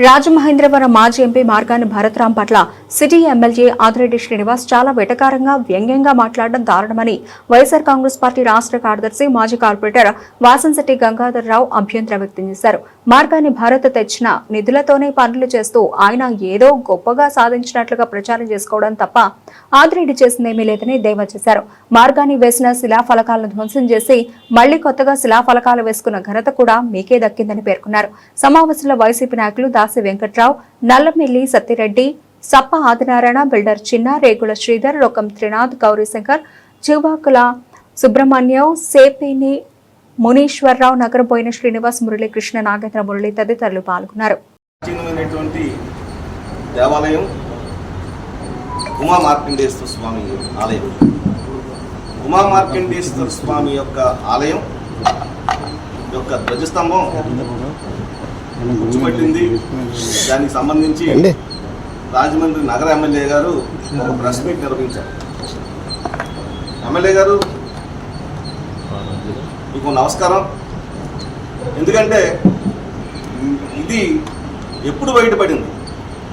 రాజమహేంద్రవరం మాజీ ఎంపీ మార్గాని భరత్రాం పట్ల city MLA Adireddy Srinivas చాలా వెటకారంగా వ్యంగ్యంగా మాట్లాడడం దారుణమని వైఎస్సార్ కాంగ్రెస్ పార్టీ రాష్ట్ర కార్యదర్శి మాజీ కార్పొరేటర్ వాసంశెట్టి గంగాధర్రావు అభ్యంతరం వ్యక్తం చేశారు. మార్గాని భారత్ తెచ్చిన నిధులతోనే పనులు చేస్తూ ఆయన ఏదో గొప్పగా సాధించినట్లుగా ప్రచారం చేసుకోవడం తప్ప ఆదిరెడ్డి చేసిందేమీ లేదని దేవా చేశారు. మార్గాని వేసిన శిలాఫలకాలను ధ్వంసం చేసి మళ్లీ కొత్తగా శిలాఫలకాలు వేసుకున్న ఘనత కూడా మీకే దక్కిందని పేర్కొన్నారు. సమావేశంలో వైసీపీ నాయకులు దాసి వెంకట్రావు, నల్లమిల్లి సత్తిరెడ్డి, సప్ప ఆదినారాయణ, బిల్డర్ చిన్న, రేగుల శ్రీధర్, రొక్కం త్రినాథ్, గౌరీశంకర్, చివాకుల సుబ్రహ్మణ్యం, సేపేని మునీశ్వరరావు, నగరపోయిన శ్రీనివాస్, మురళీకృష్ణ, నాగేంద్ర మురళి తదితరులు పాల్గొన్నారు. దేవాలయం ఉమా మార్కండేశ్వర స్వామి ఆలయం. ఉమా మార్కండేశ్వర స్వామి యొక్క ఆలయం యొక్క ధ్వజస్తంభం కూర్చోబెట్టింది. దానికి సంబంధించి రాజమండ్రి నగర ఎమ్మెల్యే గారు ఒక ప్రెస్ మీట్ నిర్వహించారు. ఎమ్మెల్యే గారు, మీకు నమస్కారం. ఎందుకంటే ఇది ఎప్పుడు బయటపడింది?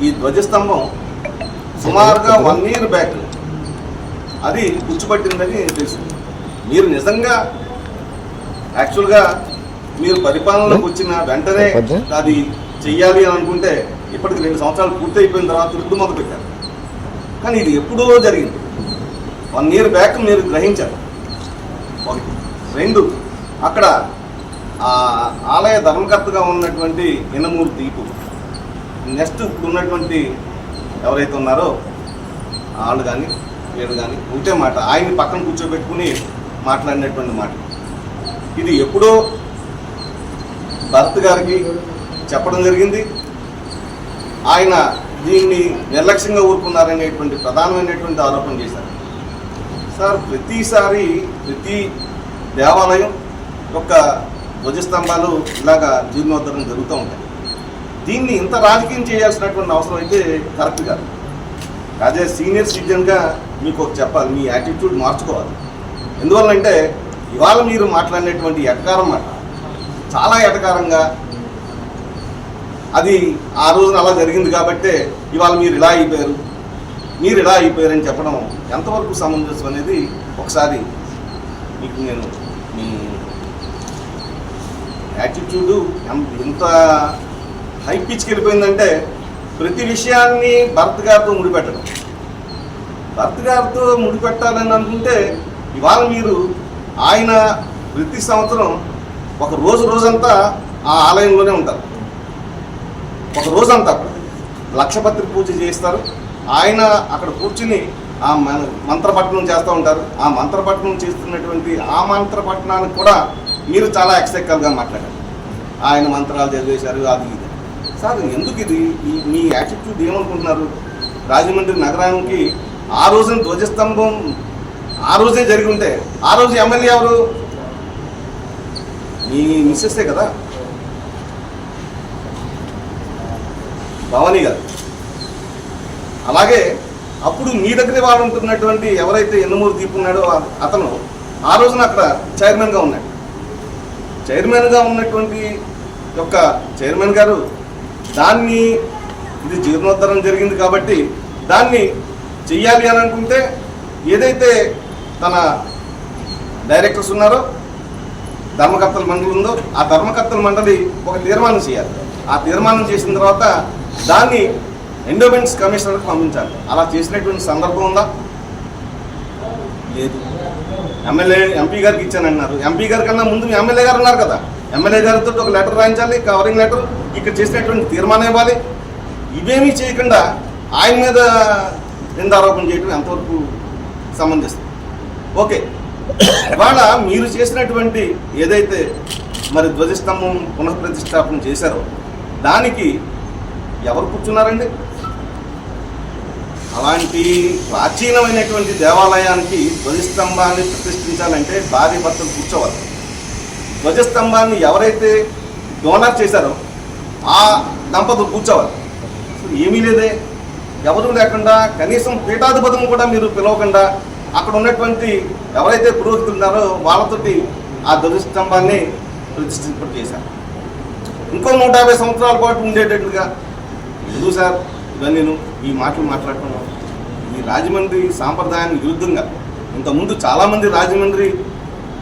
ఈ ధ్వజస్తంభం సుమారుగా 1 year బ్యాక్ అది కూర్చోబెట్టిందని తెలుసు. మీరు నిజంగా యాక్చువల్గా మీరు పరిపాలనలోకి వచ్చిన వెంటనే అది చెయ్యాలి అని అనుకుంటే ఇప్పటికి 2 సంవత్సరాలు పూర్తి అయిపోయిన తర్వాత ఇప్పుడు మొదలుపెట్టారు. కానీ ఇది ఎప్పుడో జరిగింది. 1 year బ్యాక్ మీరు గ్రహించారు. 2, అక్కడ ఆలయ ధర్మకర్తగా ఉన్నటువంటి ఇనమూర్తి ఇప్పుడు నెక్స్ట్ ఇప్పుడు ఉన్నటువంటి ఎవరైతే ఉన్నారో వాళ్ళు కానీ వీళ్ళు కానీ ఒకటే మాట, ఆయన్ని పక్కన కూర్చోబెట్టుకుని మాట్లాడినటువంటి మాట. ఇది ఎప్పుడో భరత్ గారికి చెప్పడం జరిగింది. ఆయన దీన్ని నిర్లక్ష్యంగా ఊరుకున్నారనేటువంటి ప్రధానమైనటువంటి ఆరోపణ చేశారు. సార్, ప్రతిసారి ప్రతి దేవాలయం యొక్క ధ్వజస్తంభాలు ఇలాగా జీర్ణోద్ధరణ జరుగుతూ ఉంటాయి. దీన్ని ఇంత రాజకీయం చేయాల్సినటువంటి అవసరం అయితే కరెక్ట్ కాదు. అదే సీనియర్ సిటిజన్గా మీకు ఒక చెప్పాలి, మీ యాటిట్యూడ్ మార్చుకోవాలి. ఎందువల్లంటే ఇవాళ మీరు మాట్లాడినటువంటి ఎటకారం మాట చాలా ఎటకారంగా, అది ఆ రోజున అలా జరిగింది కాబట్టే ఇవాళ మీరు ఇలా అయిపోయారని చెప్పడం ఎంతవరకు సమంజసం అనేది ఒకసారి మీకు నేను మీ యాటిట్యూడు ఎంత హై పిచ్కి వెళ్ళిపోయిందంటే ప్రతి విషయాన్ని భరత్ గారితో ముడిపెట్టడం. భరత్ గారితో ముడిపెట్టాలని అనుకుంటే ఇవాళ మీరు ఆయన ప్రతి సంవత్సరం ఒక రోజంతా ఆ ఆలయంలోనే ఉంటారు. ఒక రోజంతా లక్షపత్రి పూజ చేస్తారు. ఆయన అక్కడ కూర్చుని ఆ మంత్రపఠనం చేస్తూ ఉంటారు. ఆ మంత్రపఠనం చేస్తున్నటువంటి ఆ మంత్రపఠనానికి కూడా మీరు చాలా ఎక్సెక్టివ్గా మాట్లాడారు. ఆయన మంత్రాలు చదివేశారు, అది ఇది. సార్, ఎందుకు ఇది? మీ యాటిట్యూడ్ ఏమనుకుంటున్నారు? రాజమండ్రి నగరానికి ఆ రోజున ధ్వజస్తంభం ఆ రోజే జరిగి ఉంటే ఆ రోజు ఎమ్మెల్యే ఎవరు? మీ మిస్సెస్సే కదా, భవానీ గారు. అలాగే అప్పుడు మీ దగ్గరే వాడు ఉంటున్నటువంటి ఎవరైతే ఎన్నమూరు దీపు ఉన్నాడో అతను ఆ రోజున అక్కడ చైర్మన్గా ఉన్నాడు. చైర్మన్గా ఉన్నటువంటి యొక్క చైర్మన్ గారు దాన్ని ఇది జీర్ణోద్ధరణ జరిగింది కాబట్టి దాన్ని చెయ్యాలి అని అనుకుంటే ఏదైతే తన డైరెక్టర్స్ ఉన్నారో ధర్మకర్తల మండలి ఉందో ఆ ధర్మకర్తల మండలి ఒక తీర్మానం చేయాలి. ఆ తీర్మానం చేసిన తర్వాత దాన్ని ఎండోమెంట్స్ కమిషనర్కి పంపించాలి. అలా చేసినటువంటి సందర్భం ఉందా? లేదు. ఎంపీ గారికి ఇచ్చానన్నారు. ఎంపీ గారి కన్నా ముందు ఎమ్మెల్యే గారు ఉన్నారు కదా, ఎమ్మెల్యే గారితో ఒక లెటర్ రాయించాలి, కవరింగ్ లెటర్, ఇక్కడ చేసినటువంటి తీర్మానం ఇవ్వాలి. ఇవేమీ చేయకుండా ఆయన మీద నిందారోపణ చేయడం ఎంతవరకు సమంజసం? ఓకే, ఇవాళ మీరు చేసినటువంటి ఏదైతే మరి ధ్వజస్తంభం పునఃప్రతిష్టాపన చేశారో దానికి ఎవరు కూర్చున్నారండి? అలాంటి ప్రాచీనమైనటువంటి దేవాలయానికి ధ్వజస్తంభాన్ని ప్రతిష్ఠించాలంటే భార్య భర్తలు కూర్చోవాలి. ధ్వజస్తంభాన్ని ఎవరైతే డోనర్ చేశారో ఆ దంపతులు కూర్చోవాలి. ఏమీ లేదే, ఎవరు లేకుండా కనీసం పీఠాధిపతులను కూడా మీరు పిలవకుండా అక్కడ ఉన్నటువంటి ఎవరైతే పురోహితులు ఉన్నారో వాళ్ళతోటి ఆ ధ్వజస్తంభాన్ని ప్రతిష్ఠింప చేశారు. ఇంకో 150 సంవత్సరాల పాటు ఉండేటట్టుగా ఎందుకు సార్ ఇవన్నీ ఈ మాటలు మాట్లాడటం? ఈ రాజమండ్రి సాంప్రదాయానికి విరుద్ధంగా ఇంతకుముందు చాలామంది రాజమండ్రి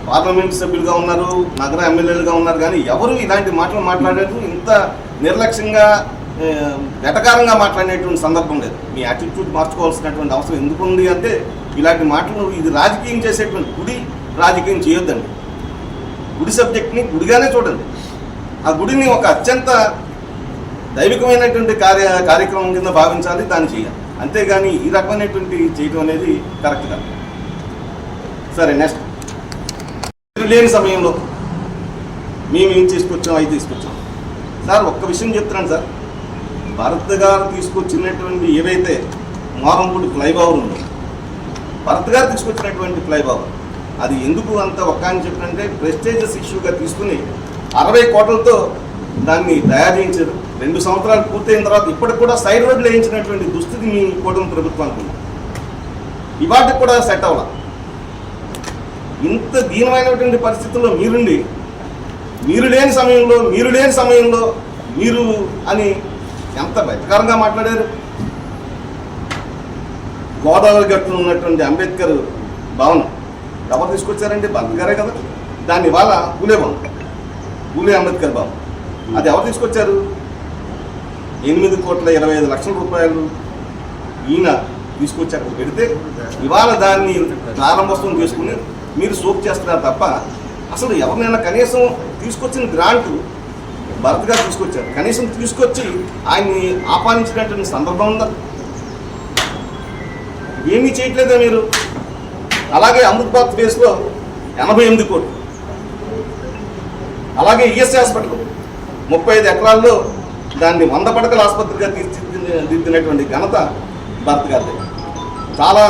పార్లమెంట్ సభ్యులుగా ఉన్నారు, నగర ఎమ్మెల్యేలుగా ఉన్నారు, కానీ ఎవరు ఇలాంటి మాటలు మాట్లాడేది ఇంత నిర్లక్ష్యంగా వెటకారంగా మాట్లాడేటువంటి సందర్భం లేదు. మీ యాటిట్యూడ్ మార్చుకోవాల్సినటువంటి అవసరం ఎందుకు ఉంది అంటే ఇలాంటి మాటలు ఇది రాజకీయం చేసేటువంటి గుడి రాజకీయం చేయొద్దండి. గుడి సబ్జెక్ట్ని గుడిగానే చూడండి. ఆ గుడిని ఒక అత్యంత దైవికమైనటువంటి కార్యక్రమం కింద భావించాలి, దాన్ని చేయాలి. అంతేగాని ఈ రకమైనటువంటి చేయడం అనేది కరెక్ట్ కాదు. సరే, నెక్స్ట్ లేని సమయంలో మేము ఏం తీసుకొచ్చాం, అవి తీసుకొచ్చాం. సార్ ఒక్క విషయం చెప్తున్నాను సార్, భరత్ గారు తీసుకొచ్చినటువంటి ఏవైతే మోరంపూడి ఫ్లైఓవర్ ఉందో, భరత్ గారు తీసుకొచ్చినటువంటి ఫ్లైఓవర్ అది ఎందుకు అంత ఒక్క అని చెప్పినంటే ప్రెస్టేజియస్ ఇష్యూగా తీసుకుని 60 కోట్లతో దాన్ని తయారు చేయించారు. 2 సంవత్సరాలు పూర్తయిన తర్వాత ఇప్పటికి కూడా సైడ్ రోడ్లు వేయించినటువంటి దుస్థితి మీ కూటమి ప్రభుత్వానికి ఉంది. ఇవాటికి కూడా సెట్ అవ్వాలి. ఇంత దీనమైనటువంటి పరిస్థితుల్లో మీరుండి మీరు లేని సమయంలో మీరు అని ఎంత వెటకారంగా మాట్లాడారు. గోదావరి గట్టున ఉన్నటువంటి అంబేద్కర్ భవనం ఎవరు తీసుకొచ్చారంటే భరత్ గారే కదా. దాన్ని ఇవాళ పూలే అంబేద్కర్ భవనం అది ఎవరు తీసుకొచ్చారు? 8,25,00,000 రూపాయలు ఈయన తీసుకొచ్చి అక్కడ పెడితే ఇవాళ దాన్ని ప్రారంభోత్సవం చేసుకుని మీరు సోప్ చేస్తున్నారు తప్ప అసలు ఎవరినైనా కనీసం తీసుకొచ్చిన గ్రాంట్ భరత్ గారు తీసుకొచ్చారు, కనీసం తీసుకొచ్చి ఆయన్ని ఆహ్వానించినటువంటి సందర్భం ఉందా? ఏమీ చేయట్లేదా మీరు? అలాగే అమృత్ భారత్ ఫేస్లో 88 కోట్లు, అలాగే ఈఎస్ఐ హాస్పిటల్ 35 ఎకరాల్లో దాన్ని 100 పడకల ఆసుపత్రిగా తీర్చిదిద్దినటువంటి ఘనత భరత్ గారి. చాలా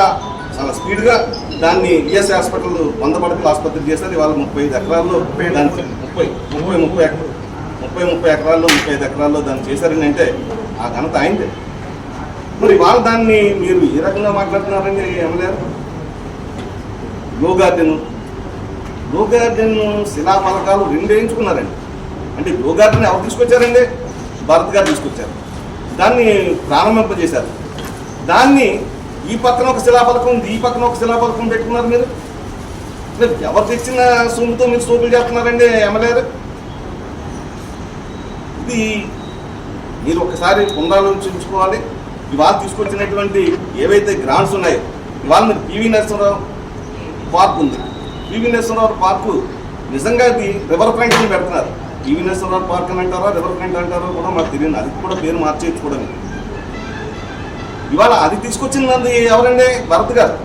స్పీడ్గా దాన్ని ఈఎస్ఐ హాస్పిటల్ 100 పడకల ఆసుపత్రి చేశారు. ఇవాళ 35 ఎకరాల్లో దానికి 30 ఎకరాల్లో 35 ఎకరాల్లో దాన్ని చేశారని అంటే ఆ ఘనత అయింది. మరి ఇవాళ దాన్ని మీరు ఏ రకంగా మాట్లాడుతున్నారని ఎమ్మెల్యే లో గార్డెన్ శిలాఫలకాలు 2 వేయించుకున్నారండి. అంటే లో గార్డెన్ ఎవరు తీసుకొచ్చారండి? భరత్ గారు తీసుకొచ్చారు. దాన్ని ప్రారంభింపజేశారు. దాన్ని ఈ పక్కన ఒక శిలాఫలకం ఉంది, ఈ పక్కన ఒక శిలాఫలకం పెట్టుకున్నారు. మీరు ఎవరు తెచ్చిన సొమ్ముతో మీరు సోపులు చేస్తున్నారండి ఎమ్మెల్యే? ఇది మీరు ఒకసారి పునరాలోచించుకోవాలి. ఇవాళ తీసుకొచ్చినటువంటి ఏవైతే గ్రాంట్స్ ఉన్నాయో, ఇవాళ మీరు పివి నరసింహరావు పార్క్ ఉంది. పివి నరసింహరావు పార్కు నిజంగా ఇది రివర్ ఫ్రంట్ అని పెడుతున్నారు. పివి నరసింహరావు పార్క్ అని అంటారా, రివర్ ఫ్రంట్ అంటారో కూడా మాకు తెలియదు. అది కూడా పేరు మార్చేయచ్చు కూడా. ఇవాళ అది తీసుకొచ్చింది ఎవరండి? భరత్ గారు.